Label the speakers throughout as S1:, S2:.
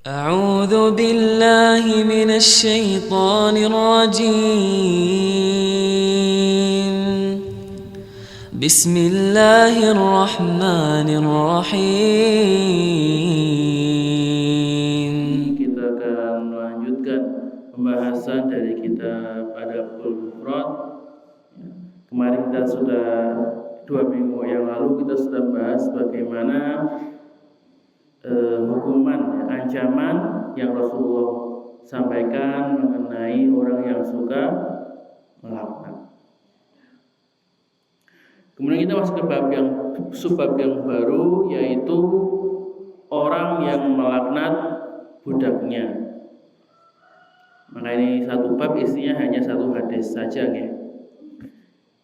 S1: أعوذ بالله من الشيطان الرجيم بسم الله الرحمن الرحيم.
S2: Kita akan melanjutkan pembahasan dari kitab Adabul Mufrad. Kemarin kita sudah 2 minggu yang lalu kita sudah bahas bagaimana hukuman, ancaman yang Rasulullah sampaikan mengenai orang yang suka melaknat. Kemudian kita masuk ke subbab yang baru, yaitu orang yang melaknat budaknya. Maka ini satu bab isinya hanya satu hadis saja ya.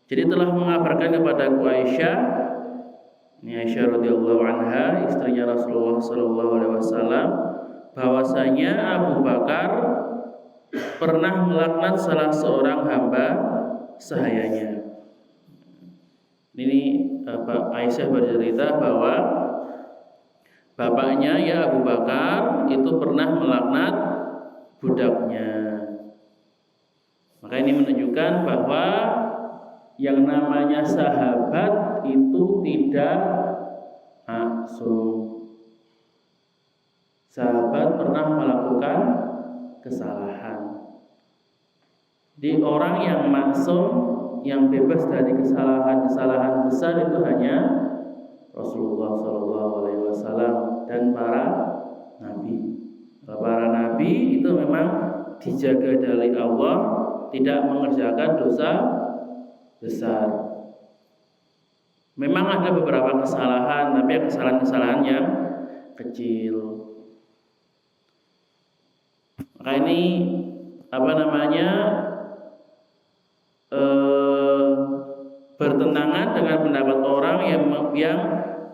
S2: Jadi telah mengabarkan kepada Aisyah, ini Aisyah radhiyallahu anha, istrinya Rasulullah sallallahu alaihi wasallam, bahwasanya Abu Bakar pernah melaknat salah seorang hamba sahayanya. Ini Aisyah bercerita bahwa bapaknya ya Abu Bakar itu pernah melaknat budaknya. Maka ini menunjukkan bahwa yang namanya sahabat itu tidak maksum. Sahabat pernah melakukan kesalahan. Di orang yang maksum, yang bebas dari kesalahan besar itu hanya Rasulullah SAW dan para nabi. Para nabi itu memang dijaga dari Allah, tidak mengerjakan dosa besar. Memang ada beberapa kesalahan, tapi kesalahan-kesalahan yang kecil. Maka ini bertentangan dengan pendapat orang yang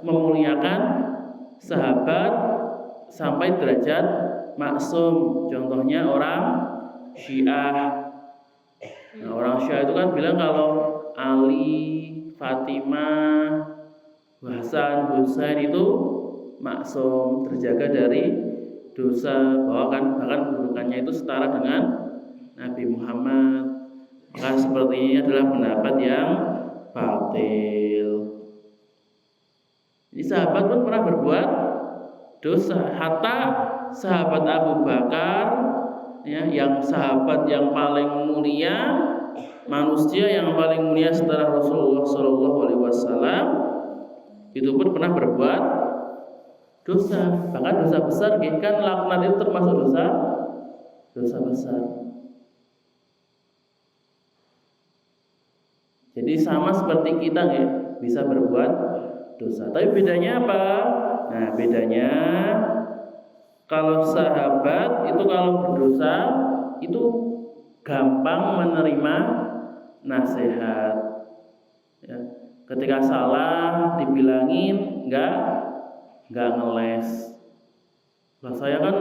S2: memuliakan sahabat sampai derajat maksum. Contohnya orang Syiah. Nah, orang Syiah itu kan bilang kalau Ali, Fatimah, Hasan, Husain itu maksum, terjaga dari dosa, bahkan kedudukannya itu setara dengan Nabi Muhammad. Maka seperti ini adalah pendapat yang batil. Jadi sahabat pun pernah berbuat dosa. Hatta sahabat Abu Bakar, ya, yang sahabat yang paling mulia, manusia yang paling mulia setelah Rasulullah SAW, itu pun pernah berbuat dosa. Bahkan dosa besar, kan laknat itu termasuk dosa besar. Jadi sama seperti kita ya, bisa berbuat dosa. Tapi bedanya apa? Nah, bedanya kalau sahabat itu kalau berdosa itu gampang menerima nasihat. Ya. Ketika salah dibilangin enggak ngeles. Lah saya kan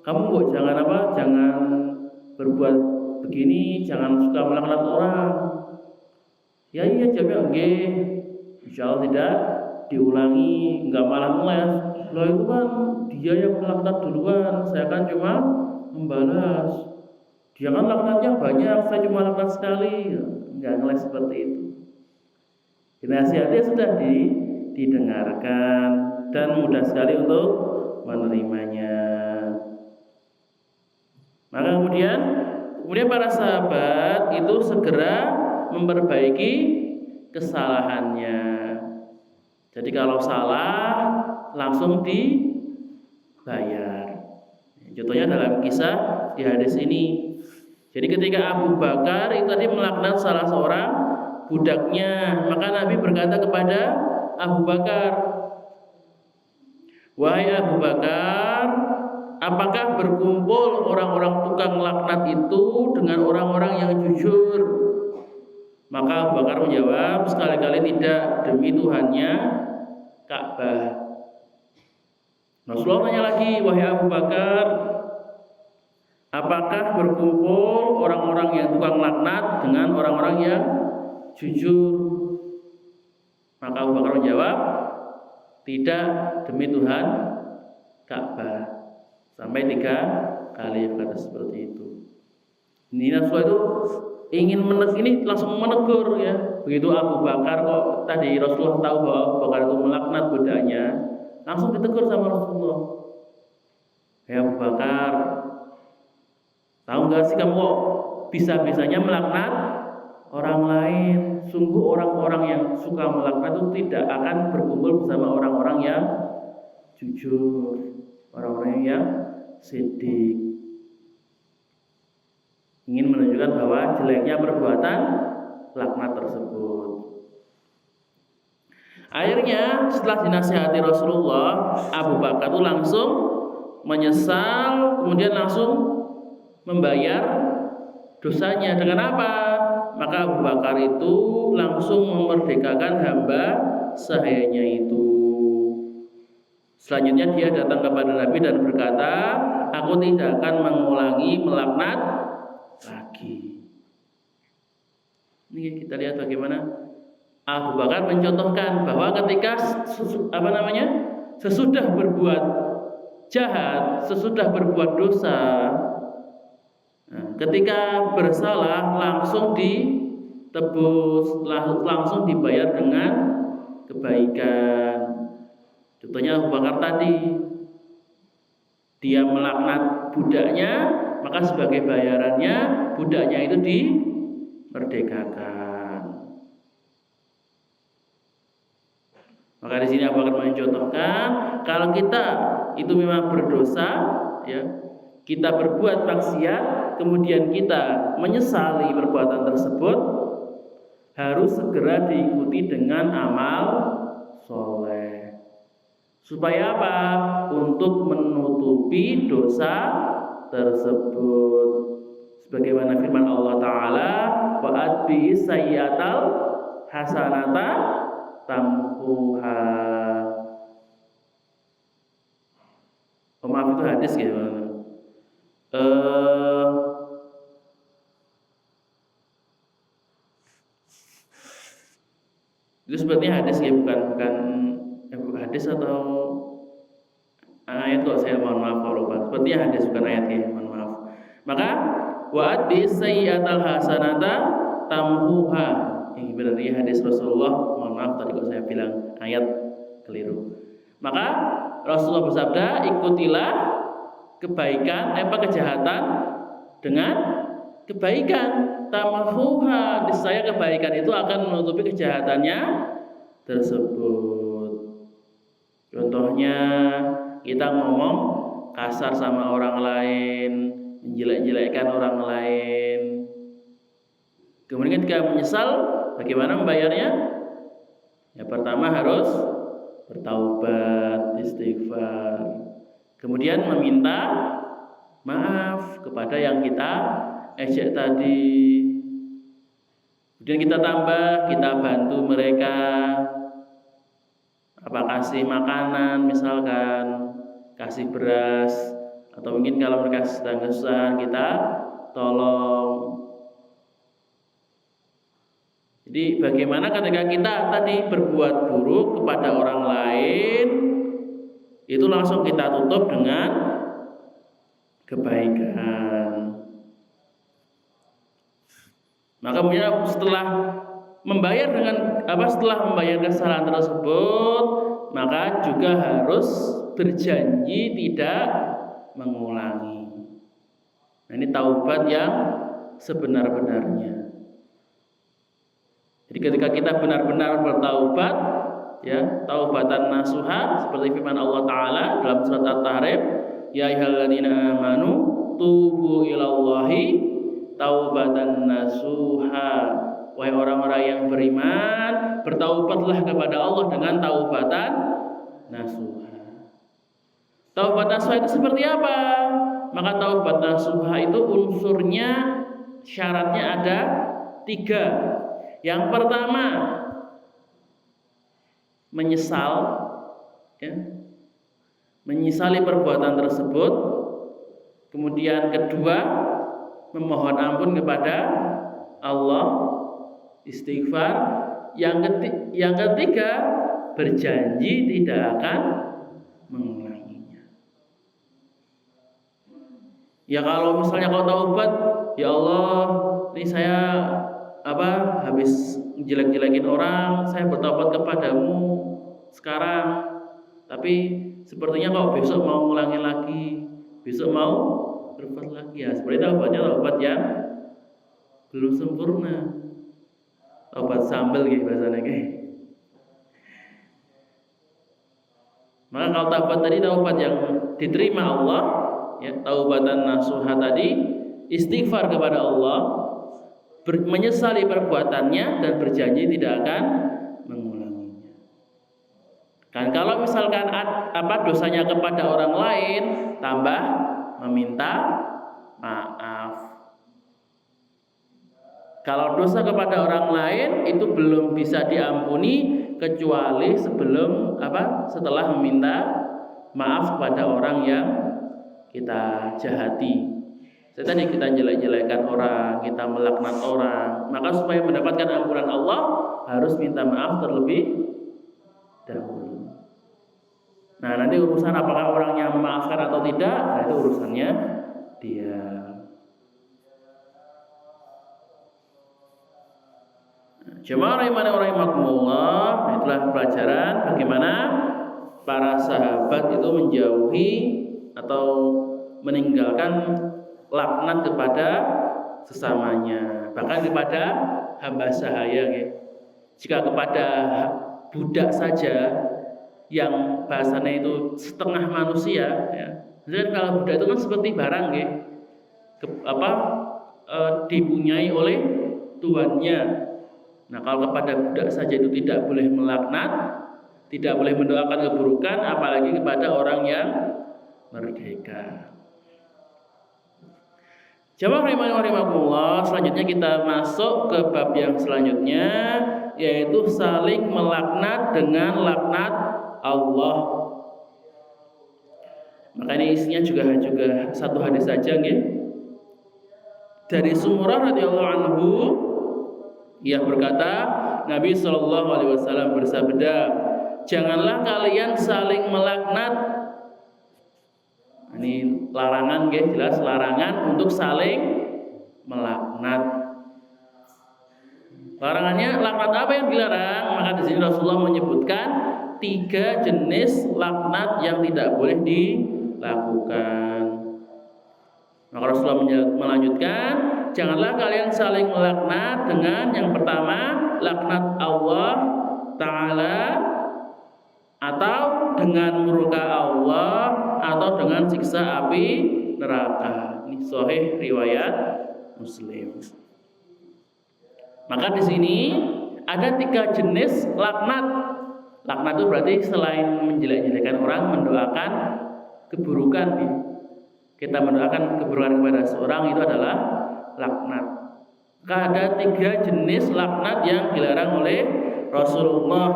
S2: kamu kok jangan berbuat begini, jangan suka melaknat orang. Ya iya jawabnya nggih. Insyaallah tidak diulangi, enggak malah ngeles. Loh itu kan dia yang melaknat duluan, saya kan cuma membalas. Dia kan laknatnya banyak, saya cuma laknat sekali. Enggak ngeles seperti itu. Nasihatnya sudah didengarkan dan mudah sekali untuk menerimanya. Maka kemudian para sahabat itu segera memperbaiki kesalahannya. Jadi kalau salah langsung dibayar. Contohnya dalam kisah di hadis ini. Jadi ketika Abu Bakar itu tadi melaknat salah seorang budaknya, maka Nabi berkata kepada Abu Bakar, "Wahai Abu Bakar, apakah berkumpul orang-orang tukang laknat itu dengan orang-orang yang jujur?" Maka Abu Bakar menjawab, "Sekali-kali tidak, demi Tuhannya Ka'bah." Rasulullah tanya lagi, "Wahai Abu Bakar, apakah berkumpul orang-orang yang tukang laknat dengan orang-orang yang jujur?" Maka Abu Bakar menjawab, "Tidak, demi Tuhan Ka'bah sampai 3 kali berkata seperti itu. Ini Rasulullah itu ingin ini langsung menegur ya. Begitu Abu Bakar kok tadi Rasulullah tahu bahwa Abu Bakar itu melaknat budaknya, langsung ditegur sama Rasulullah. Ya Abu Bakar, tahu nggak sih kamu kok bisa-bisanya melaknat orang lain? Sungguh orang-orang yang suka melaknat itu tidak akan berkumpul bersama orang-orang yang jujur, orang-orang yang sidik. Ingin menunjukkan bahwa jeleknya perbuatan laknat tersebut. Akhirnya setelah dinasihati Rasulullah, Abu Bakar itu langsung menyesal, kemudian langsung membayar dosanya. Dengan apa? Maka Abu Bakar itu langsung memerdekakan hamba sahayanya itu. Selanjutnya dia datang kepada Nabi dan berkata, aku tidak akan mengulangi melaknat lagi. Ini kita lihat bagaimana Abu Bakar mencontohkan bahwa ketika sesudah berbuat jahat, sesudah berbuat dosa, ketika bersalah langsung ditebus, langsung dibayar dengan kebaikan. Contohnya Abu Bakar tadi, dia melaknat budaknya, maka sebagai bayarannya budaknya itu dimerdekakan. Maka di sini Abu Bakar mencontohkan, kalau kita itu memang berdosa, ya, kita berbuat maksiat, kemudian kita menyesali perbuatan tersebut, harus segera diikuti dengan amal soleh. Supaya apa? Untuk menutupi dosa tersebut. Sebagaimana firman Allah Ta'ala, wa atbi sayyatal hasanata tamhuha. Maaf, itu hadis ya. Itu sebenarnya hadis ya, bukan hadis atau ayat kok, saya mohon maaf kalau lupa. Sepertinya hadis bukan ayat ya, mohon maaf. Maka wa'addi sayyi'atal hasanata tamhuha. Ini berarti hadis Rasulullah, mohon maaf tadi kok saya bilang ayat keliru. Maka Rasulullah bersabda, ikutilah kebaikan kejahatan dengan kebaikan. Tamhuha, niscaya kebaikan itu akan menutupi kejahatannya tersebut. Contohnya kita ngomong kasar sama orang lain, menjelek-jelekkan orang lain. Kemudian ketika menyesal, bagaimana membayarnya? Ya, pertama harus bertaubat, istighfar. Kemudian meminta maaf kepada yang kita ejek tadi. Kemudian kita tambah, kita bantu mereka. Apa kasih makanan misalkan, kasih beras, atau mungkin kalau mereka sedang kesusahan kita tolong. Jadi bagaimana ketika kita tadi berbuat buruk kepada orang lain, itu langsung kita tutup dengan kebaikan. Maka kemudian setelah membayar kesalahan tersebut, maka juga harus berjanji tidak mengulangi. Nah, ini taubat yang sebenar-benarnya. Jadi ketika kita benar-benar bertaubat, ya, taubatan nasuha, seperti firman Allah Ta'ala dalam surat At-Tahrim, ya ayyuhalladzina amanu tubu ilallahi taubatan nasuha. Wahai orang-orang yang beriman, bertaubatlah kepada Allah dengan taubatan nasuha. Taubat nasuha itu seperti apa? Maka taubat nasuha itu unsurnya, syaratnya ada 3. Yang pertama, menyesal, ya, menyesali perbuatan tersebut. Kemudian kedua, memohon ampun kepada Allah, istighfar. Yang ketiga, berjanji tidak akan mengulanginya. Ya kalau misalnya kau taubat, ya Allah, ini saya habis jelek-jelekin orang, saya bertobat kepadamu sekarang. Tapi sepertinya kau besok mau ngulangin lagi, besok mau berbuat lagi ya. Seperti taubat yang belum sempurna. Taubat sambel gitu bahasanya kayak. Maka kalau taubat tadi taubat yang diterima Allah, ya, taubatan nasuha tadi, istighfar kepada Allah, menyesali perbuatannya dan berjanji tidak akan mengulanginya. Kan kalau misalkan dosanya kepada orang lain, tambah meminta maaf. Kalau dosa kepada orang lain itu belum bisa diampuni kecuali setelah meminta maaf kepada orang yang kita jahati. Tadi kita jelek-jelekan orang, kita melaknat orang, maka supaya mendapatkan ampunan Allah harus minta maaf terlebih dahulu. Nah, nanti urusan apakah orangnya memaafkan atau tidak, nah itu urusannya dia. Jemaah rahimakumullah, itulah pelajaran bagaimana para sahabat itu menjauhi atau meninggalkan laknat kepada sesamanya, bahkan kepada hamba sahaya ya. Jika kepada budak saja yang bahasanya itu setengah manusia ya. Jadi kalau budak itu kan seperti barang ya. Dipunyai oleh tuannya. Nah, kalau kepada budak saja itu tidak boleh melaknat, tidak boleh mendoakan keburukan, apalagi kepada orang yang merdeka. Jamaah rahimakumullah, selanjutnya kita masuk ke bab yang selanjutnya, yaitu saling melaknat dengan laknat Allah. Maka ini isinya juga satu hadis saja nggih. Dari Sumurah radhiyallahu anhu, ia berkata, Nabi Shallallahu Alaihi Wasallam bersabda, janganlah kalian saling melaknat. Ini larangan, guys, jelas larangan untuk saling melaknat. Larangannya laknat apa yang dilarang? Maka di sini Rasulullah menyebutkan 3 jenis laknat yang tidak boleh dilakukan. Maka Rasulullah melanjutkan, janganlah kalian saling melaknat dengan yang pertama, laknat Allah Ta'ala, atau dengan murka Allah, atau dengan siksa api neraka. Ini sahih riwayat Muslim. Maka di sini ada 3 jenis laknat. Laknat itu berarti selain menjelek-jelekan orang, mendoakan keburukan ya. Kita mendoakan keburukan kepada seorang itu adalah laknat. Maka ada 3 jenis laknat yang dilarang oleh Rasulullah,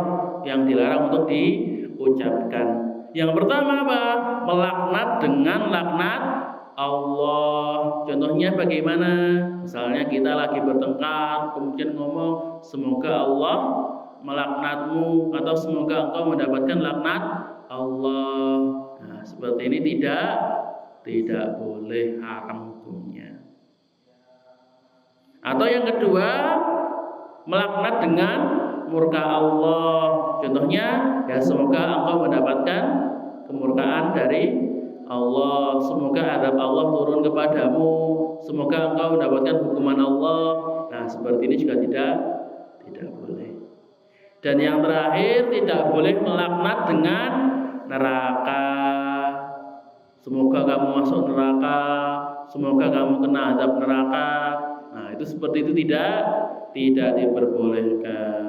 S2: yang dilarang untuk diucapkan. Yang pertama apa? Melaknat dengan laknat Allah. Contohnya bagaimana? Misalnya kita lagi bertengkar, kemudian ngomong semoga Allah melaknatmu, atau semoga engkau mendapatkan laknat Allah. Nah, seperti ini tidak boleh, haram hukumnya. Atau yang kedua, melaknat dengan murka Allah. Contohnya, ya semoga engkau mendapatkan kemurkaan dari Allah, semoga azab Allah turun kepadamu, semoga engkau mendapatkan hukuman Allah. Nah, seperti ini juga tidak boleh. Dan yang terakhir, tidak boleh melaknat dengan neraka. Semoga kamu masuk neraka, semoga kamu kena azab neraka. Nah, itu seperti itu tidak diperbolehkan.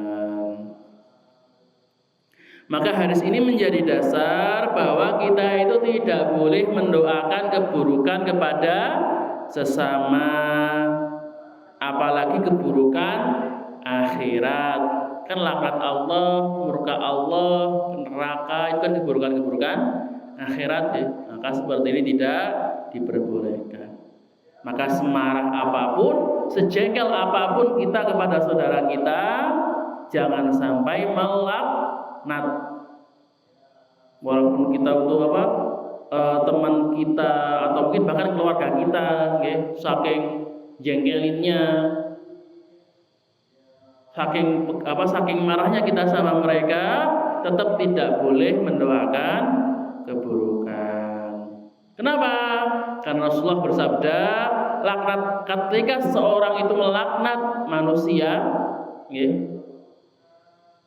S2: Maka hadis ini menjadi dasar bahwa kita itu tidak boleh mendoakan keburukan kepada sesama, apalagi keburukan akhirat. Kan laknat Allah, murka Allah, neraka, itu kan keburukan akhirat ya. Maka seperti ini tidak diperbolehkan. Maka semarah apapun, sejengkel apapun kita kepada saudara kita, jangan sampai melaknat. Walaupun kita untuk teman kita atau mungkin bahkan keluarga kita, nggih, saking jengkelinnya, saking marahnya kita sama mereka, tetap tidak boleh mendoakan keburukan. Kenapa? Karena Rasulullah bersabda, laknat ketika seorang itu melaknat manusia,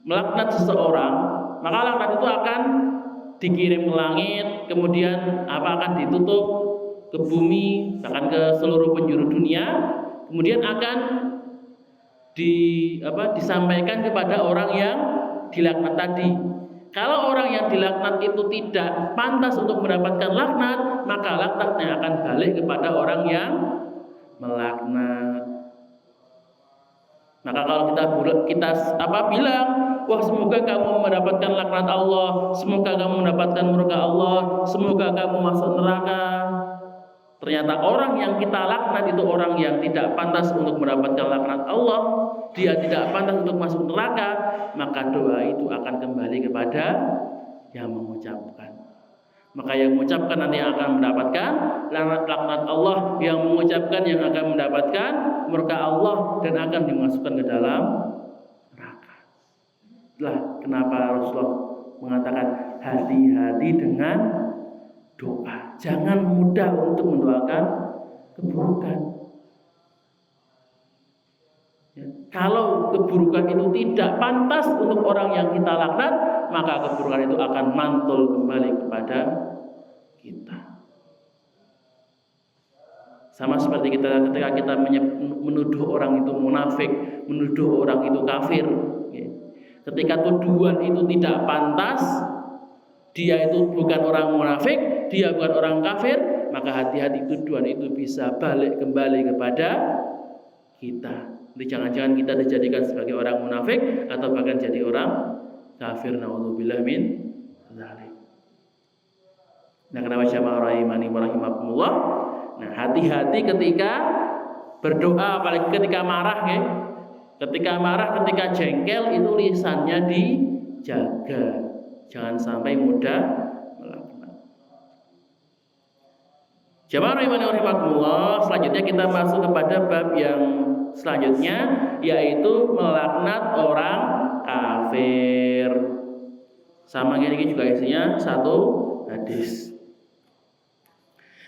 S2: melaknat seseorang, maka laknat itu akan dikirim ke langit, kemudian akan ditutup ke bumi, bahkan ke seluruh penjuru dunia, kemudian akan disampaikan kepada orang yang dilaknat tadi. Kalau orang yang dilaknat itu tidak pantas untuk mendapatkan laknat, maka laknatnya akan balik kepada orang yang melaknat. Maka kalau kita bilang, wah semoga kamu mendapatkan laknat Allah, semoga kamu mendapatkan murka Allah, semoga kamu masuk neraka. Ternyata orang yang kita laknat itu orang yang tidak pantas untuk mendapatkan laknat Allah, dia tidak pantas untuk masuk neraka, maka doa itu akan kembali kepada yang mengucapkan. Maka yang mengucapkan nanti akan mendapatkan laknat Allah, yang mengucapkan yang akan mendapatkan murka Allah dan akan dimasukkan ke dalam neraka. Itulah kenapa Rasulullah mengatakan hati-hati dengan doa. Jangan mudah untuk mendoakan keburukan. Kalau keburukan itu tidak pantas untuk orang yang kita laknat, maka keburukan itu akan mantul kembali kepada kita. Sama seperti ketika kita menuduh orang itu munafik, menuduh orang itu kafir. Ketika tuduhan itu tidak pantas, dia itu bukan orang munafik, dia bukan orang kafir, maka hati-hati tuduhan itu bisa balik kembali kepada kita. Jadi jangan-jangan kita dijadikan sebagai orang munafik atau bahkan jadi orang kafir. Na'udzubillah min dzalik. Nah, kenapa jamaah rahimani wa rahimakumullah? Nah, hati-hati ketika berdoa, apalagi ketika marah, ya. Ketika marah, ketika jengkel, itu lisannya dijaga. Jangan sampai mudah melaknat. Jamaah rahimani wa rahimakumullah, selanjutnya kita masuk kepada bab yang selanjutnya, yaitu melaknat orang kafir. Sama ini juga isinya satu hadis.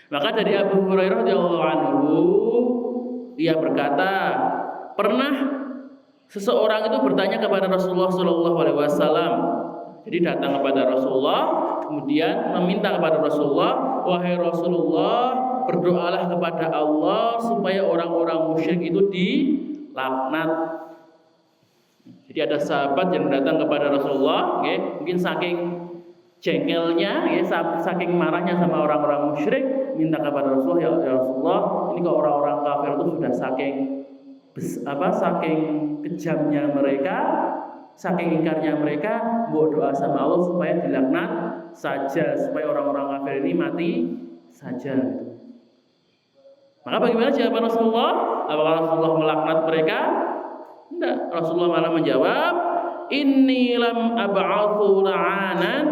S2: Maka dari Abu Hurairah radhiyallahu anhu, ia berkata, pernah seseorang itu bertanya kepada Rasulullah sallallahu alaihi wasallam. Jadi datang kepada Rasulullah, kemudian meminta kepada Rasulullah, wahai Rasulullah, berdoalah kepada Allah supaya orang-orang musyrik itu dilaknat. Jadi ada sahabat yang datang kepada Rasulullah, mungkin saking jengkelnya, saking marahnya sama orang-orang musyrik, minta kepada Rasulullah, ya Rasulullah, ini kok orang-orang kafir itu sudah saking kejamnya mereka, saking ingkarnya mereka, mau doa sama Allah supaya dilaknat saja, supaya orang-orang kafir ini mati saja. Maka bagaimana jawaban Rasulullah? Apakah Rasulullah melaknat mereka? Tidak. Rasulullah malah menjawab, inni lam ab'atsu la'anan,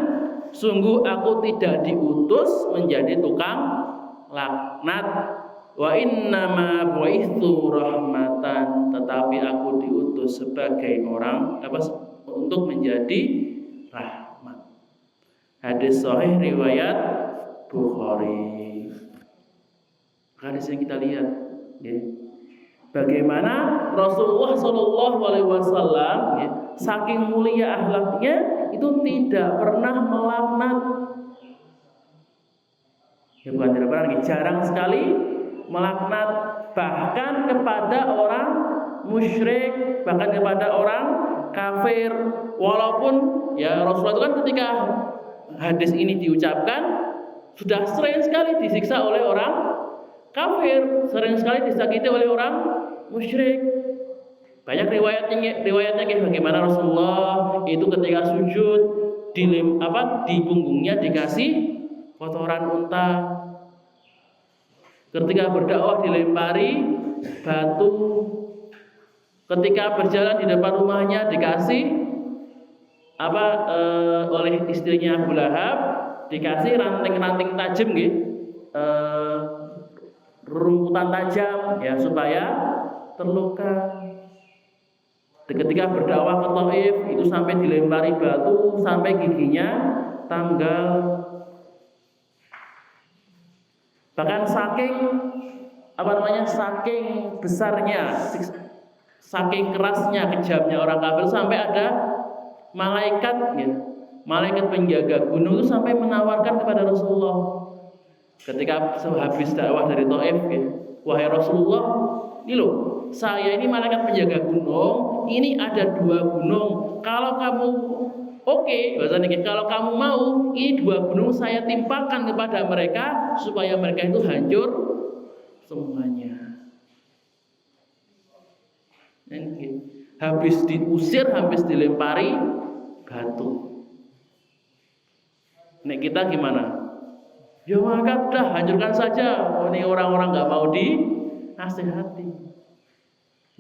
S2: sungguh aku tidak diutus menjadi tukang laknat. Wa innama bu'itsu rahmatan, tetapi aku diutus sebagai orang untuk menjadi rahmat. Hadis sahih riwayat Bukhari. Hadis yang kita lihat, bagaimana Rasulullah Shallallahu Alaihi Wasallam saking mulia akhlaknya itu tidak pernah melaknat. Bukan tidak pernah, jarang sekali melaknat, bahkan kepada orang musyrik, bahkan kepada orang kafir. Walaupun Rasulullah itu kan ketika hadis ini diucapkan sudah sering sekali disiksa oleh orang kafir, sering sekali disakiti oleh orang musyrik. Banyak riwayatnya bagaimana Rasulullah itu ketika sujud di punggungnya dikasih kotoran unta. Ketika berdakwah dilempari batu. Ketika berjalan di depan rumahnya dikasih oleh istrinya Abu Lahab dikasih ranting-ranting tajam nggih, rumputan tajam ya supaya terluka. Ketika berdakwah ke Thaif itu sampai dilempari batu sampai giginya tanggal. Bahkan saking besarnya, saking kerasnya, kejamnya orang kafir sampai ada malaikat ya, malaikat penjaga gunung itu sampai menawarkan kepada Rasulullah ketika habis dakwah dari Thaif ya, wahai Rasulullah, ini loh, saya ini malaikat penjaga gunung, ini ada 2 gunung. Kalau kamu bahasanya kalau kamu mau, ini 2 gunung saya timpakan kepada mereka supaya mereka itu hancur semuanya. Habis diusir, habis dilempari batu. Nek kita gimana? Ya maka udah hancurkan saja. Oh, ini orang-orang nggak mau dinasihati.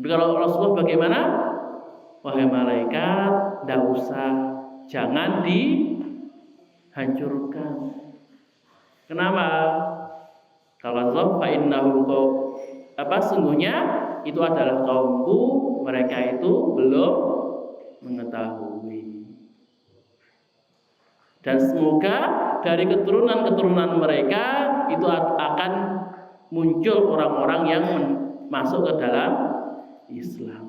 S2: Tapi kalau Rasulullah bagaimana? Wahai malaikat, tidak usah, jangan dihancurkan. Kenapa? Kalau Allah sungguhnya itu adalah kaumku, mereka itu belum mengetahui. Dan semoga dari keturunan-keturunan mereka itu akan muncul orang-orang yang masuk ke dalam Islam.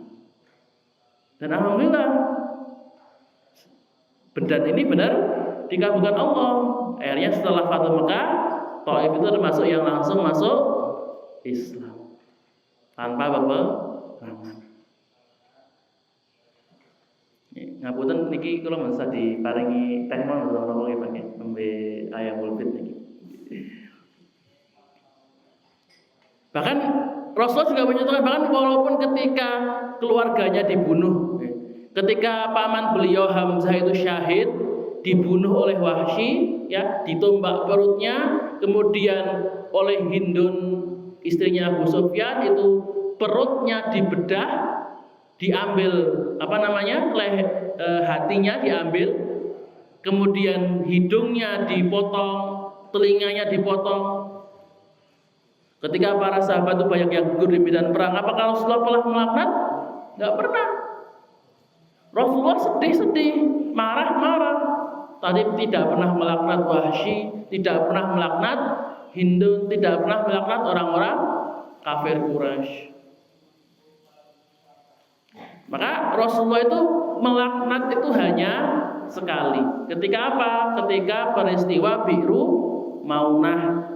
S2: Dan alhamdulillah bedan ini benar dikabulkan Allah. Akhirnya setelah Fathu Mekah, Thaif itu termasuk yang langsung masuk Islam tanpa peperangan. Ngapunten niki kula masa diparingi teh mawon nggih Pak nggih nembe ayam ulfit niki. Bahkan Rasulullah juga menyatakan bahkan walaupun ketika keluarganya dibunuh, ketika paman beliau Hamzah itu syahid, dibunuh oleh Wahsy ya, ditombak perutnya, kemudian oleh Hindun istrinya Abu Sufyan itu perutnya dibedah, diambil hatinya diambil, kemudian hidungnya dipotong, telinganya dipotong. Ketika para sahabat itu banyak yang gugur di medan perang, apakah Rasulullah pernah melaknat? Tidak pernah. Rasulullah sedih-sedih, marah-marah, tapi tidak pernah melaknat Wahsy, tidak pernah melaknat Hindun, tidak pernah melaknat orang-orang kafir Quraisy. Maka Rasulullah itu melaknat itu hanya sekali. Ketika apa? Ketika peristiwa Bi'ru Maunah.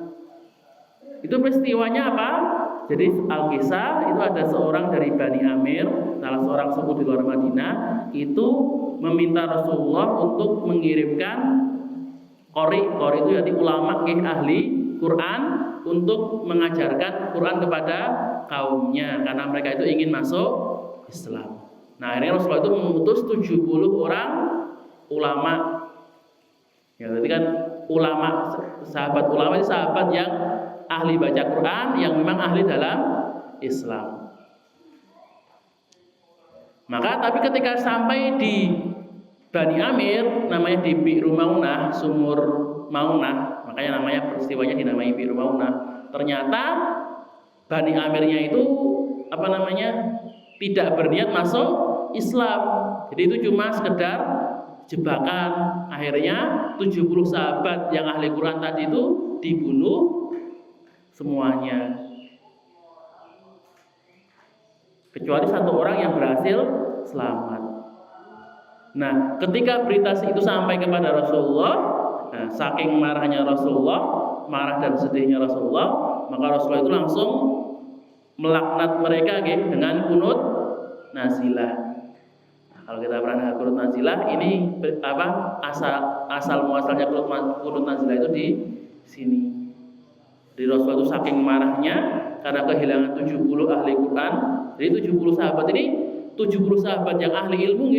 S2: Itu peristiwanya apa? Jadi Al-Kisah itu ada seorang dari Bani Amir, salah seorang suku di luar Madinah, itu meminta Rasulullah untuk mengirimkan qori itu jadi ulama ahli Quran untuk mengajarkan Quran kepada kaumnya karena mereka itu ingin masuk Islam. Nah, akhirnya Rasulullah itu mengutus 70 orang ulama. Ya, berarti kan sahabat ulama itu sahabat yang ahli baca Quran, yang memang ahli dalam Islam. Maka tapi ketika sampai di Bani Amir, namanya di Bi'ru Maunah, sumur Maunah, makanya namanya peristiwanya dinamai Bi'ru Maunah. Ternyata Bani Amirnya itu tidak berniat masuk Islam. Jadi itu cuma sekedar jebakan. Akhirnya 70 sahabat yang ahli Quran tadi itu dibunuh semuanya, kecuali 1 orang yang berhasil selamat. Nah, ketika berita itu sampai kepada Rasulullah, saking marahnya Rasulullah, marah dan sedihnya Rasulullah, maka Rasulullah itu langsung melaknat mereka dengan kunut nazilah. Nah, kalau kita pernah dengar kunut nazilah, ini asal muasalnya kunut nazilah itu di sini. Jadi Rasulullah itu saking marahnya karena kehilangan 70 ahli Quran. Jadi 70 sahabat ini 70 sahabat yang ahli ilmu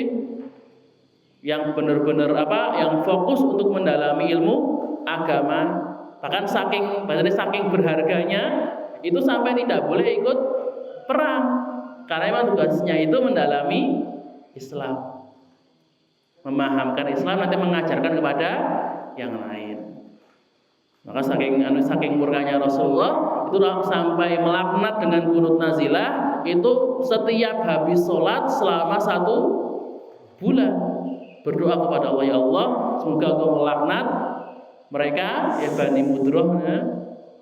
S2: yang benar-benar yang fokus untuk mendalami ilmu agama. Bahkan saking berharganya itu sampai tidak boleh ikut perang karena memang tugasnya itu mendalami Islam, memahamkan Islam, nanti mengajarkan kepada yang lain. Maka saking murkanya Rasulullah itu sampai melaknat dengan kunut nazilah itu setiap habis sholat selama 1 bulan berdoa kepada Allah, ya Allah semoga Engkau melaknat mereka ya Bani Mudroh.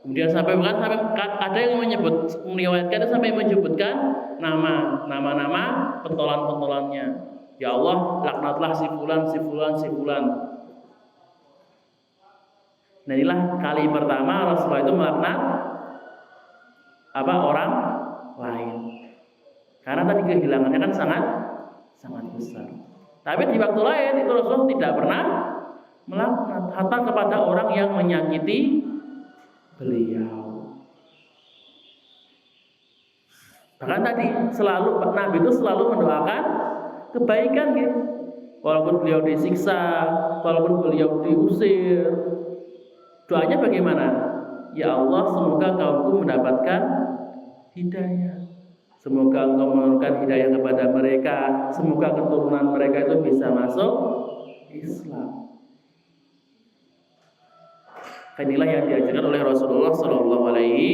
S2: Kemudian sampai ada yang meriwayatkan sampai menyebutkan nama-nama pentolan-pentolannya. Ya Allah, laknatlah si fulan, si fulan, si fulan. Nah inilah kali pertama Rasulullah itu melaknat orang lain. Karena tadi kehilangannya kan sangat besar. Tapi di waktu lain itu Rasulullah tidak pernah melaknat hatta kepada orang yang menyakiti beliau. Bahkan tadi Nabi itu selalu mendoakan kebaikan gitu. Walaupun beliau disiksa, walaupun beliau diusir, doanya bagaimana? Ya Allah, semoga kaumku mendapatkan hidayah. Semoga Engkau menurunkan hidayah kepada mereka. Semoga keturunan mereka itu bisa masuk Islam. Inilah yang diajarkan oleh Rasulullah Shallallahu Alaihi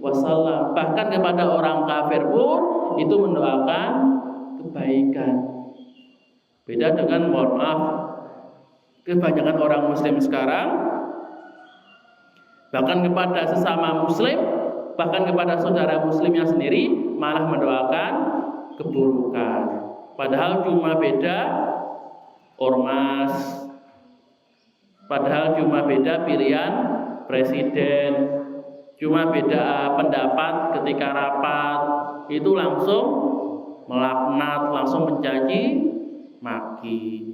S2: Wasallam. Bahkan kepada orang kafir pun itu mendoakan kebaikan. Beda dengan, mohon maaf, kebanyakan orang Muslim sekarang, bahkan kepada sesama Muslim, bahkan kepada saudara Muslimnya sendiri malah mendoakan keburukan. Padahal cuma beda ormas. Padahal cuma beda pilihan presiden, cuma beda pendapat ketika rapat, itu langsung melaknat, langsung mencaci maki.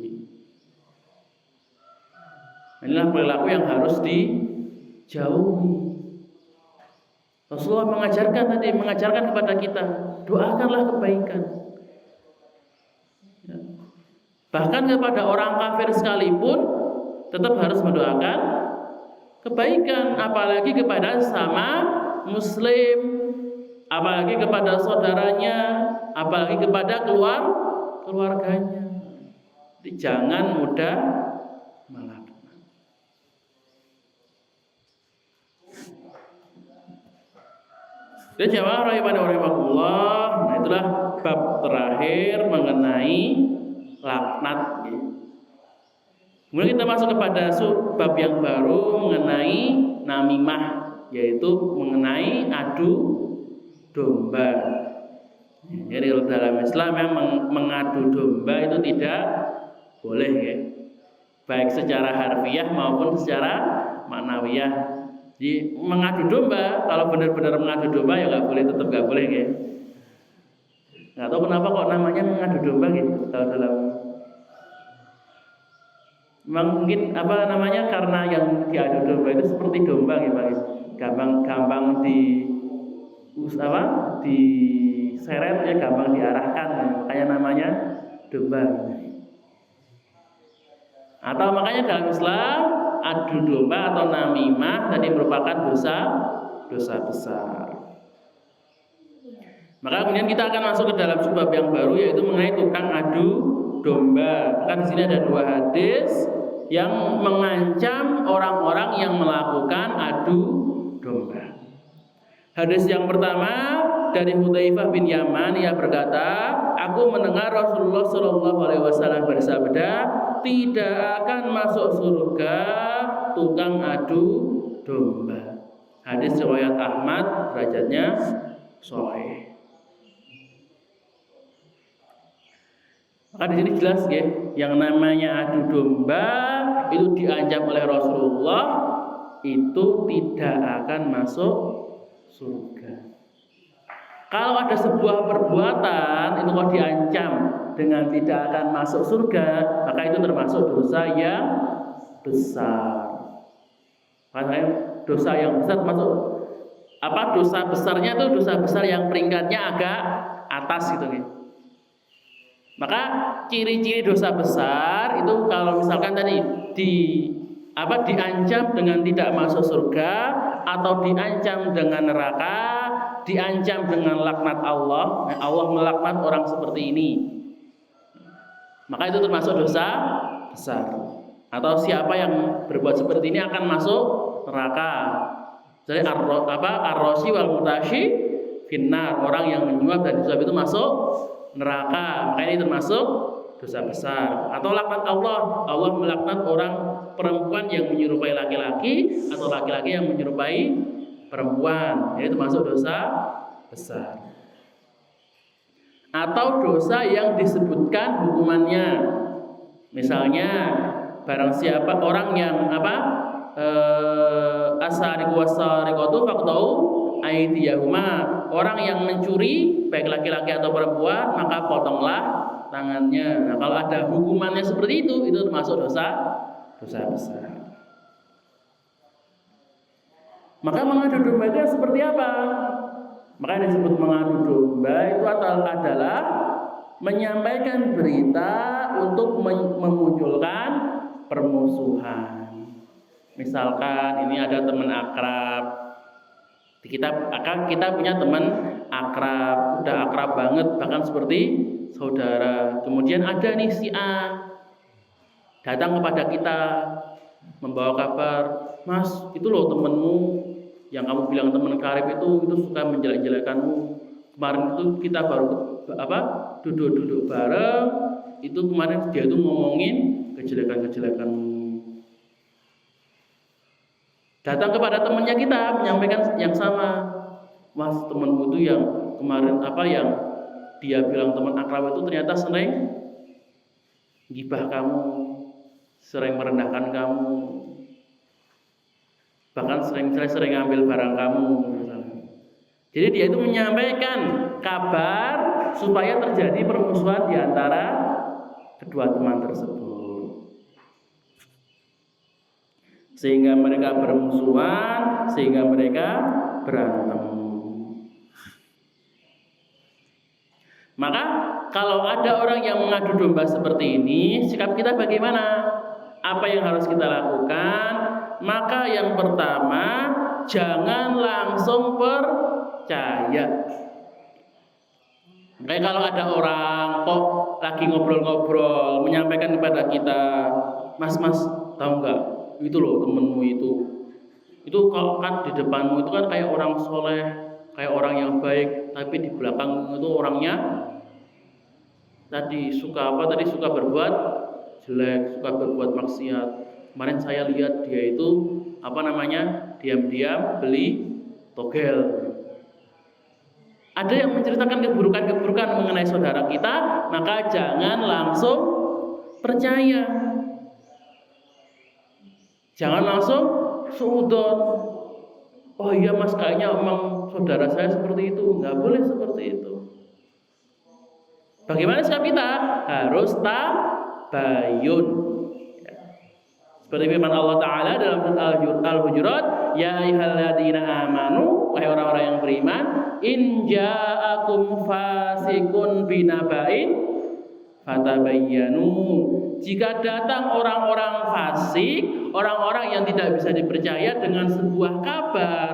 S2: Inilah perilaku yang harus dijauhi. Rasulullah mengajarkan kepada kita, doakanlah kebaikan. Bahkan kepada orang kafir sekalipun tetap harus mendoakan kebaikan, apalagi kepada sesama Muslim, apalagi kepada saudaranya, apalagi kepada keluarganya. Jadi jangan mudah melaknat. Dan jamaah rahimakumullah, nah itulah bab terakhir mengenai laknat. Kemudian kita masuk kepada bab yang baru mengenai namimah, yaitu mengenai adu domba. Jadi dalam Islam yang mengadu domba itu tidak boleh ya, baik secara harfiah maupun secara maknawiyah. Jadi mengadu domba, kalau benar-benar mengadu domba ya tetap nggak boleh ya. Nggak tahu kenapa kok namanya mengadu domba gitu. Kalau dalam mungkin karena yang diadu domba itu seperti domba gitu, gampang diseret ya, gampang diarahkan, makanya namanya domba. Atau makanya dalam Islam adu domba atau namimah tadi merupakan dosa besar. Maka kemudian kita akan masuk ke dalam bab yang baru, yaitu mengenai tukang adu domba. Kan di sini ada 2 hadis yang mengancam orang-orang yang melakukan adu domba. Hadis yang pertama dari Hudzaifah bin Yaman, ia berkata, aku mendengar Rasulullah Shallallahu Alaihi Wasallam bersabda, tidak akan masuk surga tukang adu domba. Hadis riwayat Ahmad, derajatnya sahih. Maka di sini jelas ya, yang namanya adu domba itu diancam oleh Rasulullah, itu tidak akan masuk surga. Kalau ada sebuah perbuatan itu kok diancam dengan tidak akan masuk surga, maka itu termasuk dosa yang besar. Makanya dosa yang besar termasuk dosa besarnya itu dosa besar yang peringkatnya agak atas gitu ya. Maka ciri-ciri dosa besar itu kalau misalkan tadi diancam dengan tidak masuk surga, atau diancam dengan neraka, diancam dengan laknat Allah. Allah melaknat orang seperti ini, maka itu termasuk dosa besar. atau siapa yang berbuat seperti ini akan masuk neraka. Jadi ar-rashi wal mutashi finnar, orang yang menyuap dan disuap itu masuk neraka. Makanya ini termasuk dosa besar. Atau laknat Allah melaknat orang perempuan yang menyerupai laki-laki atau laki-laki yang menyerupai perempuan. Ini termasuk dosa besar. Atau dosa yang disebutkan hukumannya. Misalnya barang siapa orang yang asariqu wasariqatu faqta'u aydiyahuma, orang yang mencuri baik laki-laki atau perempuan maka potonglah tangannya. Nah, kalau ada hukumannya seperti itu termasuk dosa besar. Maka mengadu domba itu seperti apa? Maka disebut mengadu domba itu adalah menyampaikan berita untuk memunculkan permusuhan. Misalkan ini ada teman akrab, kita punya teman akrab, udah akrab banget, bahkan seperti saudara. Kemudian ada nih si A datang kepada kita membawa kabar, Mas, itu loh temenmu yang kamu bilang teman karib itu suka menjelek-jelekanmu. Kemarin itu kita baru duduk bareng, itu kemarin dia itu ngomongin kejelekan-kejelekanmu. Datang kepada temannya kita menyampaikan yang sama, Mas, temanmu itu yang kemarin yang dia bilang teman akrab itu ternyata sering gibah kamu, sering merendahkan kamu, bahkan sering ngambil barang kamu. Jadi dia itu menyampaikan kabar supaya terjadi permusuhan di antara kedua teman tersebut, sehingga mereka bermusuhan, sehingga mereka berantem. Maka kalau ada orang yang mengadu domba seperti ini, sikap kita bagaimana? Apa yang harus kita lakukan? Maka yang pertama, jangan langsung percaya. Kayak kalau ada orang kok lagi ngobrol-ngobrol menyampaikan kepada kita, Mas, tahu nggak? Itu loh temenmu itu kalau kan di depanmu itu kan kayak orang soleh, kayak orang yang baik, tapi di belakang itu orangnya suka berbuat jelek, suka berbuat maksiat. Kemarin saya lihat dia itu diam-diam beli togel. Ada yang menceritakan keburukan-keburukan mengenai saudara kita, maka jangan langsung percaya. Jangan langsung suudon. Oh iya Mas, kayaknya emang saudara saya seperti itu. Nggak boleh seperti itu. Bagaimana sikap kita? Harus tabayun. Seperti firman Allah Ta'ala dalam surat Al-Hujurat, Ya ayyuhalladzina amanu, wahai orang-orang yang beriman, in ja'akum fasikun binaba'in fatabayyanu. Jika datang orang-orang fasik, orang-orang yang tidak bisa dipercaya dengan sebuah kabar,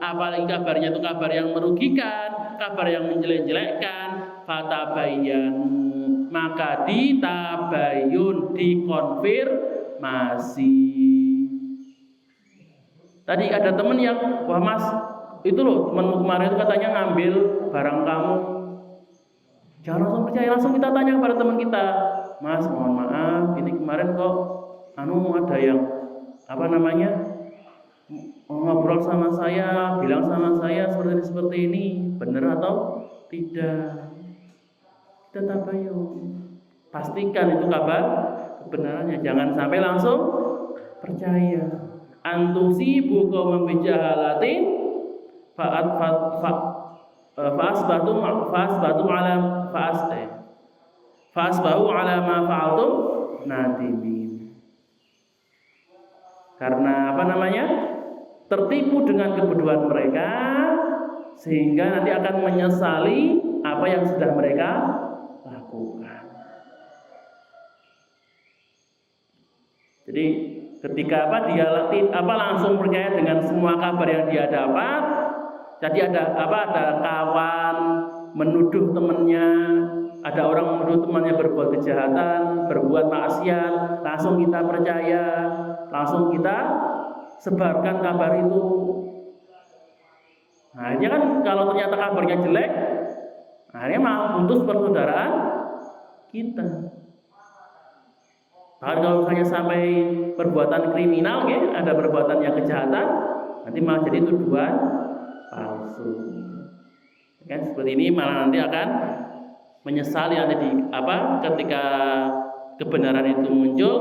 S2: apalagi kabarnya itu kabar yang merugikan, kabar yang menjelek-jelekkan, fatabayyanu, maka ditabayyun, dikonfirmasi. Tadi ada teman yang, wah Mas, itu loh temanmu kemarin itu katanya ngambil barang kamu. Jangan langsung percaya, langsung kita tanya kepada teman kita, Mas, mohon maaf, ini kemarin kok ada yang ngobrol sama saya, bilang sama saya seperti ini, benar atau tidak? Kita tabayun, pastikan itu kabar kebenarannya, jangan sampai langsung percaya. Antusibu qauman bijahalatin fasbahu ala ma fa'altum nadimin. Karena tertipu dengan kebodohan mereka, sehingga nanti akan menyesali apa yang sudah mereka lakukan. Jadi ketika dia langsung percaya dengan semua kabar yang dia dapat, jadi ada kawan menuduh temannya, ada orang menuduh temannya berbuat kejahatan, berbuat maksiat, langsung kita percaya, langsung kita sebarkan kabar itu. Nah, ini kan kalau ternyata kabarnya jelek, akhirnya malah putus persaudaraan kita. Bahkan kalau misalnya sampai perbuatan kriminal, ya, ada perbuatan yang kejahatan, nanti malah jadi tuduhan palsu. Kan seperti ini malah nanti akan menyesali nanti ketika kebenaran itu muncul,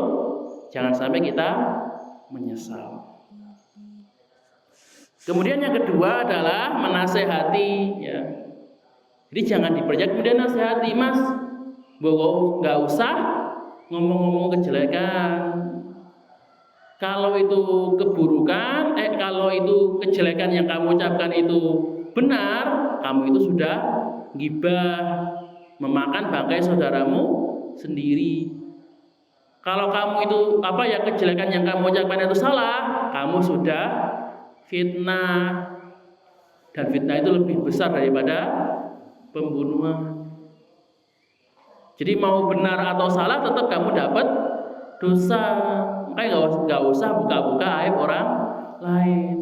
S2: jangan sampai kita menyesal. Kemudian yang kedua adalah menasehati, ya. Jadi jangan dipercaya kemudian nasihati, Mas, nggak usah ngomong-ngomong kejelekan. Kalau itu keburukan, kalau itu kejelekan yang kamu ucapkan itu benar, kamu itu sudah ghibah, memakan bangkai saudaramu sendiri. Kalau kamu itu kejelekan yang kamu ucapkan itu salah, kamu sudah fitnah, dan fitnah itu lebih besar daripada pembunuhan. Jadi mau benar atau salah tetap kamu dapat dosa. Makanya nggak usah buka-buka aib orang lain.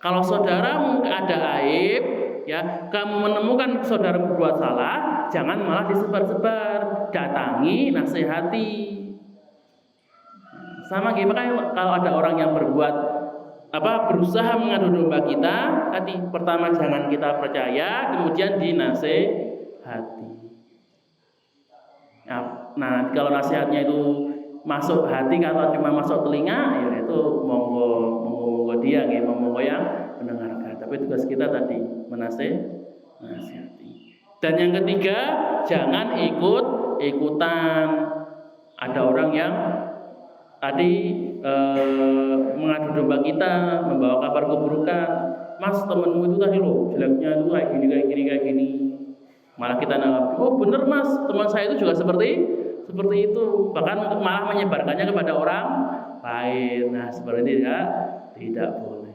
S2: Kalau saudaramu ada aib, ya, kamu menemukan saudaramu berbuat salah, jangan malah disebar-sebar, datangi, nasihati. Sama gimana kalau ada orang yang berusaha mengadu domba kita, tadi pertama jangan kita percaya, kemudian dinasehati. Nah, kalau nasihatnya itu masuk hati atau cuma masuk telinga, ya itu monggo dia, ya, monggo yang mendengarkan. Tapi tugas kita tadi menasehati. Dan yang ketiga, jangan ikut-ikutan. Ada orang yang tadi mengadu domba kita, membawa kabar keburukan. Mas, temenmu itu tadi loh, jeleknya itu kayak gini. Malah kita nanggapi, oh bener Mas, teman saya itu juga seperti itu. Bahkan malah menyebarkannya kepada orang lain. Nah, seperti ini tidak boleh.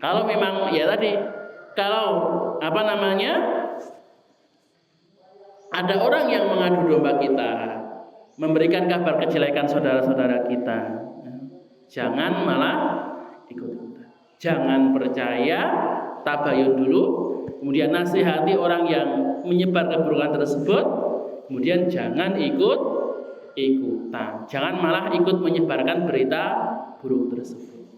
S2: Kalau memang ada orang yang mengadu domba kita, memberikan kabar kejelekan saudara-saudara kita, jangan malah ikut-ikutan. Jangan percaya, tabayun dulu, kemudian nasihati orang yang menyebar keburukan tersebut, kemudian jangan ikut-ikutan. Jangan malah ikut menyebarkan berita buruk tersebut.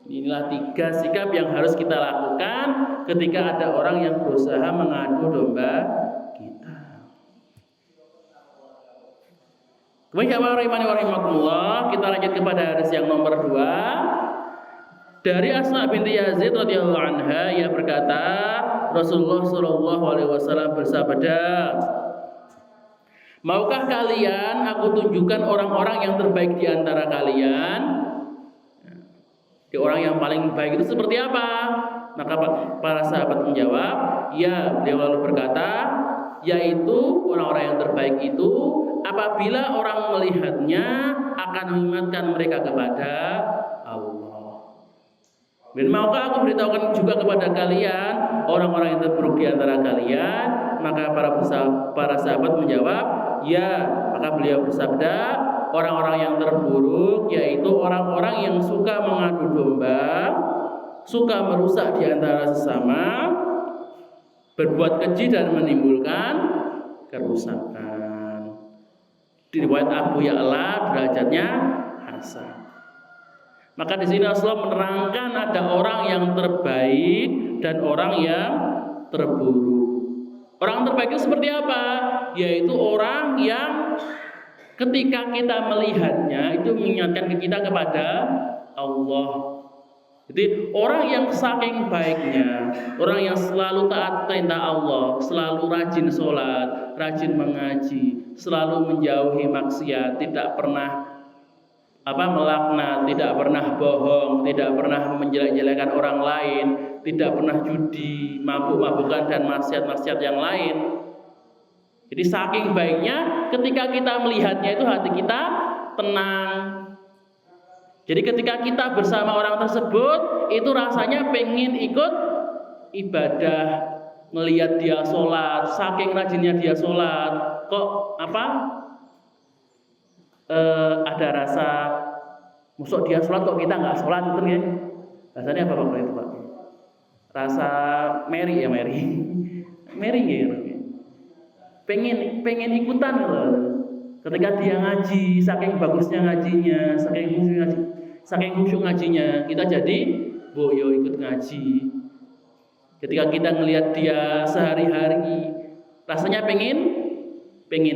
S2: Inilah 3 sikap yang harus kita lakukan ketika ada orang yang berusaha mengadu domba kita. Kemudian rahimakumullah, kita lanjut kepada hadis yang nomor 2 dari Asma binti Yazid radhiyallahu anha, ia berkata, Rasulullah sallallahu alaihi wasallam bersabda, maukah kalian aku tunjukkan orang-orang yang terbaik di antara kalian? Di orang yang paling baik itu seperti apa? Maka para sahabat menjawab, ya. Beliau lalu berkata, yaitu orang-orang yang terbaik itu apabila orang melihatnya akan mengingatkan mereka kepada Allah. Dan maukah aku beritahukan juga kepada kalian orang-orang yang terburuk di antara kalian? Maka para sahabat menjawab, ya. Maka beliau bersabda, orang-orang yang terburuk yaitu orang-orang yang suka mengadu domba, suka merusak di antara sesama, berbuat keji dan menimbulkan kerusakan. Di riwayat Abu Ya'la derajatnya hasan. Maka di sini Rasulullah menerangkan ada orang yang terbaik dan orang yang terburuk. Orang terbaik itu seperti apa? Yaitu orang yang ketika kita melihatnya itu mengingatkan kita kepada Allah. Jadi orang yang saking baiknya, orang yang selalu taat perintah Allah, selalu rajin sholat, rajin mengaji, selalu menjauhi maksiat, tidak pernah melaknat, tidak pernah bohong, tidak pernah menjelek-jelekan orang lain, tidak pernah judi, mabuk-mabukan dan maksiat-maksiat yang lain. Jadi saking baiknya ketika kita melihatnya itu hati kita tenang. Jadi ketika kita bersama orang tersebut itu rasanya pengen ikut ibadah, ngelihat dia sholat, saking rajinnya dia sholat, kok ada rasa musuh dia sholat kok kita nggak sholat gitu ya? Rasanya apa Pak itu Pak? Rasa meri ya ya. Pengen ikutan loh. Ketika dia ngaji, saking bagusnya ngajinya, saking khusyuk ngajinya, kita jadi boyo ikut ngaji. Ketika kita ngelihat dia sehari-hari, rasanya pengen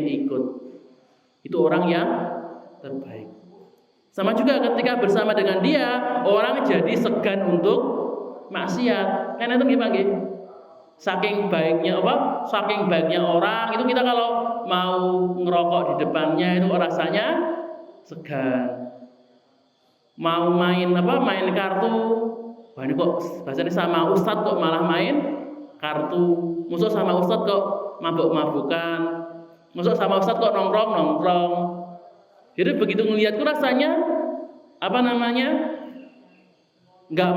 S2: ikut. Itu orang yang terbaik. Sama juga ketika bersama dengan dia, orang jadi segan untuk maksiat. Kan itu gimana? Saking baiknya orang itu, kita kalau mau ngerokok di depannya itu rasanya segan. Mau main kartu, wah ini kok bahasanya sama ustadz kok malah main kartu, musuh sama ustadz kok mabuk-mabukan, musuh sama ustadz kok nongkrong. Jadi begitu ngelihatku rasanya nggak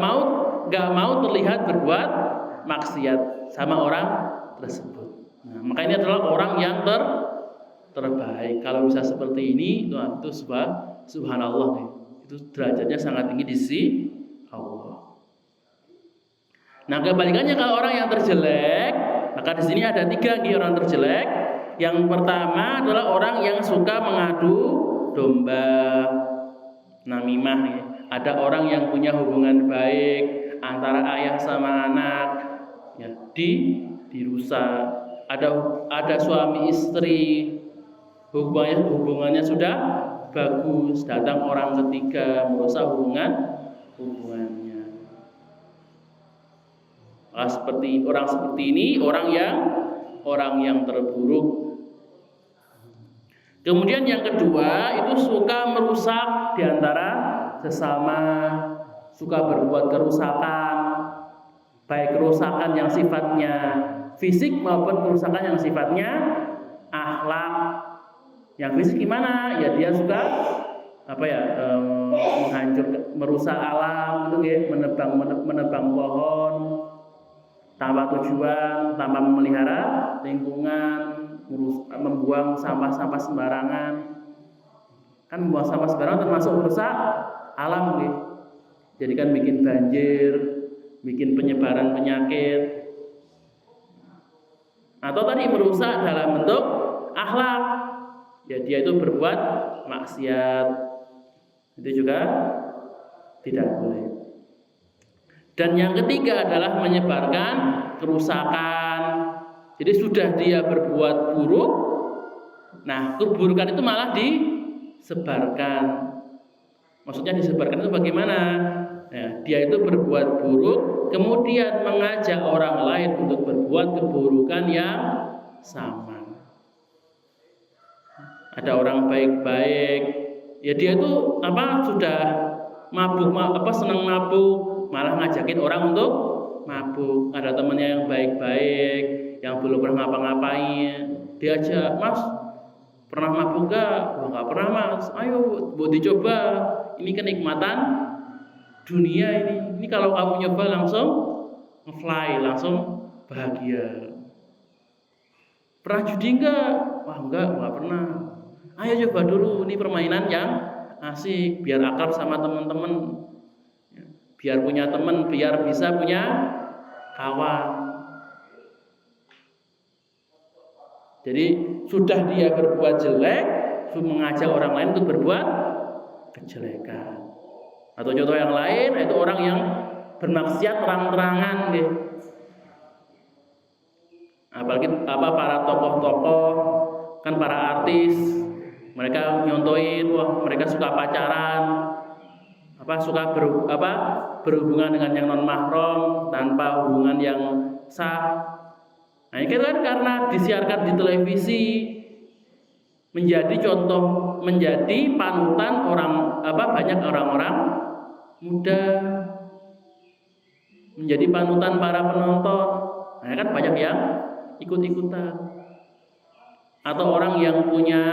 S2: mau terlihat berbuat maksiat sama orang tersebut. Nah, maka ini adalah orang yang terbaik. Kalau bisa seperti ini, itu subhanallah, itu derajatnya sangat tinggi di sisi Allah. Nah, kebalikannya kalau orang yang terjelek, maka di sini ada 3 orang terjelek. Yang pertama adalah orang yang suka mengadu domba, namimah. Ada orang yang punya hubungan baik antara ayah sama anak, ya, dirusak. Ada suami istri, hubungannya sudah bagus, datang orang ketiga merusak hubungannya. Orang seperti ini orang yang terburuk. Kemudian yang kedua itu suka merusak di antara sesama, suka berbuat kerusakan, baik kerusakan yang sifatnya fisik maupun kerusakan yang sifatnya akhlak. Yang fisik gimana? Ya dia suka merusak alam gitu ya, menebang pohon tanpa tujuan, tanpa memelihara lingkungan, membuang sampah-sampah sembarangan. Kan membuang sampah sembarangan termasuk merusak alam gitu. Jadi kan bikin banjir, bikin penyebaran penyakit. Atau tadi merusak dalam bentuk akhlak, ya dia itu berbuat maksiat, itu juga tidak boleh. Dan yang ketiga adalah menyebarkan kerusakan. Jadi sudah dia berbuat buruk, nah keburukan itu malah disebarkan. Maksudnya disebarkan itu bagaimana? Ya, dia itu berbuat buruk, kemudian mengajak orang lain untuk berbuat keburukan yang sama. Ada orang baik-baik, ya dia itu sudah senang mabuk, malah ngajakin orang untuk mabuk. Ada temannya yang baik-baik, yang belum pernah ngapa-ngapain, diajak, "Mas, pernah mabuk gak?" "Wah, gak pernah Mas." "Ayo, buat dicoba. Ini kenikmatan dunia ini. Ini kalau kamu nyoba langsung nge-fly, langsung bahagia." "Pernah judi enggak?" "Wah, enggak pernah." "Ayo coba dulu, ini permainan yang asik, biar akrab sama teman-teman, biar punya teman, biar bisa punya kawan." Jadi sudah dia berbuat jelek, mengajak orang lain untuk berbuat kejelekan. Atau contoh yang lain, itu orang yang bermaksiat terang-terangan, apalagi para tokoh-tokoh, kan para artis, mereka nyontoin, wah mereka suka pacaran, suka berhubungan dengan yang non mahram tanpa hubungan yang sah. Nah, ini kan karena disiarkan di televisi, menjadi contoh, menjadi panutan banyak orang-orang muda, menjadi panutan para penonton. Nah, kan banyak yang ikut-ikutan. Atau orang yang punya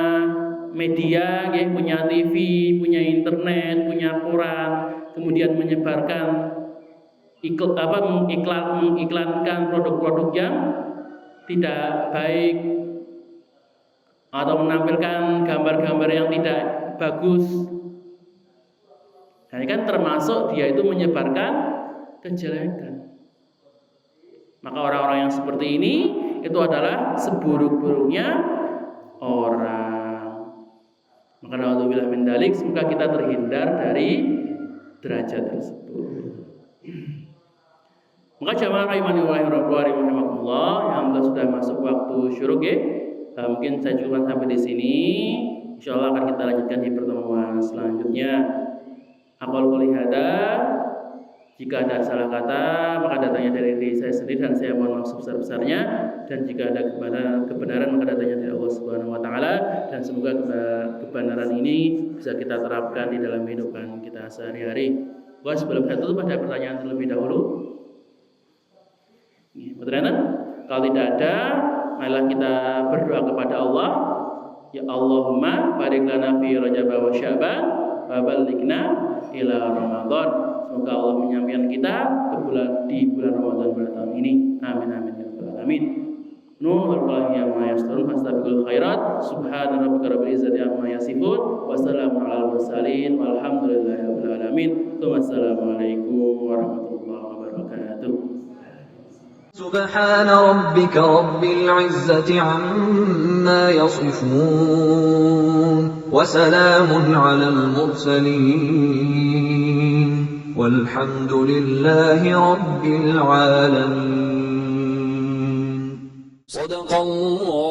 S2: media, punya TV, punya internet, punya koran, kemudian menyebarkan mengiklankan produk-produk yang tidak baik atau menampilkan gambar-gambar yang tidak bagus. Nah, ini kan termasuk dia itu menyebarkan kejelekan. Maka orang-orang yang seperti ini itu adalah seburuk-buruknya orang. Maka naudzubillah min dzalik, semoga kita terhindar dari derajat tersebut. Maka jamaah rahimani wa rahimakumullah, yang sudah masuk waktu syuruk ya. Mungkin saya cukupkan sampai di sini. Insyaallah akan kita lanjutkan di pertemuan selanjutnya. Aqul qouli hada, jika ada salah kata maka datangnya dari diri saya sendiri dan saya mohon maaf sebesar-besarnya, dan jika ada kebenaran maka datangnya dari Allah Subhanahu wa taala, dan semoga kebenaran ini bisa kita terapkan di dalam kehidupan kita sehari-hari. Sebelum saya tutup, ada pertanyaan terlebih dahulu. Betul? Kalau tidak ada, marilah kita berdoa kepada Allah. Ya Allahumma barik lana fi Rajab wa Sya'ban wa ballighna ila Ramadan. Semoga Allah menyampaikan kita di bulan Ramadan pada tahun ini. Amin amin ya rabbal alamin. Nun wal qalam ya ma yasturun fastabiqul khairat. Subhana rabbika rabbil izzati amma yasifun. Wassalamu alal mursalin walhamdulillahi rabbil alamin. Wassalamualaikum warahmatullahi wabarakatuh.
S3: سبحان ربك رب العزة عما يصفون وسلام على المرسلين والحمد لله رب العالمين. صدق الله